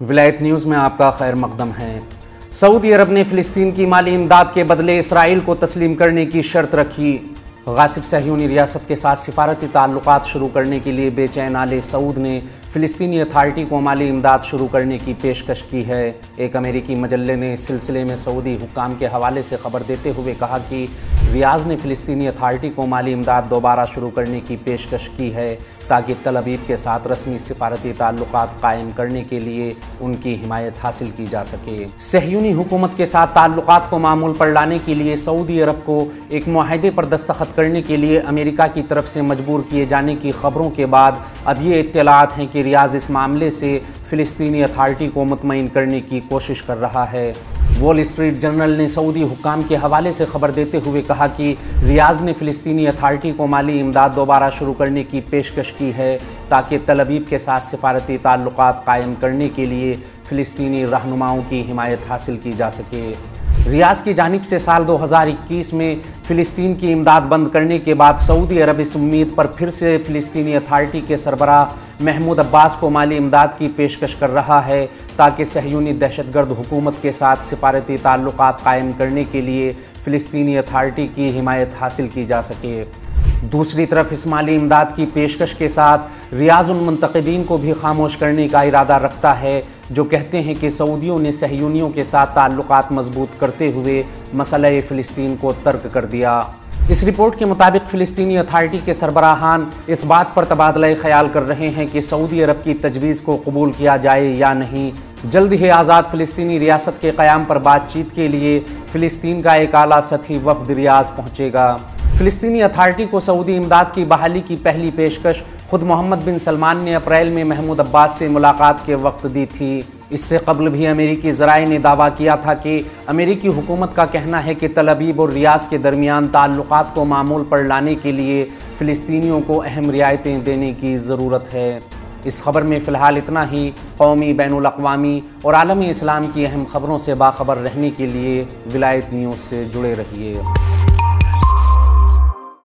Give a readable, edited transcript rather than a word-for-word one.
विलायत न्यूज़ में आपका खैर मकदम है। सऊदी अरब ने फ़िलिस्तीन की माली इमदाद के बदले इसराइल को तस्लीम करने की शर्त रखी। गासिब सहयूनी रियासत के साथ सिफारती ताल्लुकात शुरू करने के लिए बेचैन आले सऊद ने फ़िलिस्तीनी अथॉरिटी को माली इमदाद शुरू करने की पेशकश की है। एक अमेरिकी मजल्ले ने इस सिलसिले में सऊदी हुक्काम के हवाले से खबर देते हुए कहा कि रियाज ने फ़िलिस्तीनी अथॉरिटी को माली इमदाद दोबारा शुरू करने की पेशकश की है ताकि तल अवीव के साथ रस्मी सिफारती ताल्लुकात कायम करने के लिए उनकी हिमायत हासिल की जा सके। सहयूनी हुकूमत के साथ ताल्लुकात को मामूल पर लाने के लिए सऊदी अरब को एक मुआहदे पर दस्तखत करने के लिए अमेरिका की तरफ से मजबूर किए जाने की खबरों के बाद अब ये इत्तलात हैं कि रियाज इस मामले से फ़िलिस्तीनी अथॉरिटी को मुतमईन करने की कोशिश कर रहा है। वॉल स्ट्रीट जर्नल ने सऊदी हुक्काम के हवाले से खबर देते हुए कहा कि रियाज ने फ़िलिस्तीनी अथॉरिटी को माली इमदाद दोबारा शुरू करने की पेशकश की है ताकि तल अवीव के साथ सिफारती ताल्लुकात कायम करने के लिए फ़िलिस्तीनी रहनुमाओं की हिमायत हासिल की जा सके। रियाज की जानिब से साल 2021 में फ़िलिस्तीन की इमदाद बंद करने के बाद सऊदी अरब इस उम्मीद पर फिर से फ़िलिस्तीनी अथॉरिटी के सरबराह महमूद अब्बास को माली इमदाद की पेशकश कर रहा है ताकि सहयूनी दहशतगर्द हुकूमत के साथ सिफारती ताल्लुकात कायम करने के लिए फ़िलिस्तीनी अथॉरिटी की हिमायत हासिल की जा सके। दूसरी तरफ इस माली इमदाद की पेशकश के साथ रियाज उन मुंतक़दीन को भी खामोश करने का इरादा रखता है जो कहते हैं कि सऊदियों ने सहयूनियों के साथ ताल्लुकात मजबूत करते हुए मसला फ़िलिस्तीन को तर्क कर दिया। इस रिपोर्ट के मुताबिक फ़िलिस्तीनी अथॉरिटी के सरबराहान इस बात पर तबादला ख्याल कर रहे हैं कि सऊदी अरब की तजवीज़ को कबूल किया जाए या नहीं। जल्द ही आज़ाद फ़िलिस्तीनी रियासत के क़याम पर बातचीत के लिए फ़िलिस्तीन का एक आला सतही वफ़द रियाज पहुँचेगा। फ़िलिस्तीनी अथॉरिटी को सऊदी इमदाद की बहाली की पहली पेशकश खुद मोहम्मद बिन सलमान ने अप्रैल में महमूद अब्बास से मुलाकात के वक्त दी थी। इससे कबल भी अमेरिकी ज़राए ने दावा किया था कि अमेरिकी हुकूमत का कहना है कि तल अवीव और रियाज के दरमियान ताल्लुकात को मामूल पर लाने के लिए फ़िलिस्तीनियों को अहम रियायतें देने की ज़रूरत है। इस खबर में फ़िलहाल इतना ही। कौमी, बैनुल अक़वामी और आलमी इस्लाम की अहम खबरों से बाखबर रहने के लिए विलायत न्यूज़ से जुड़े रहिए।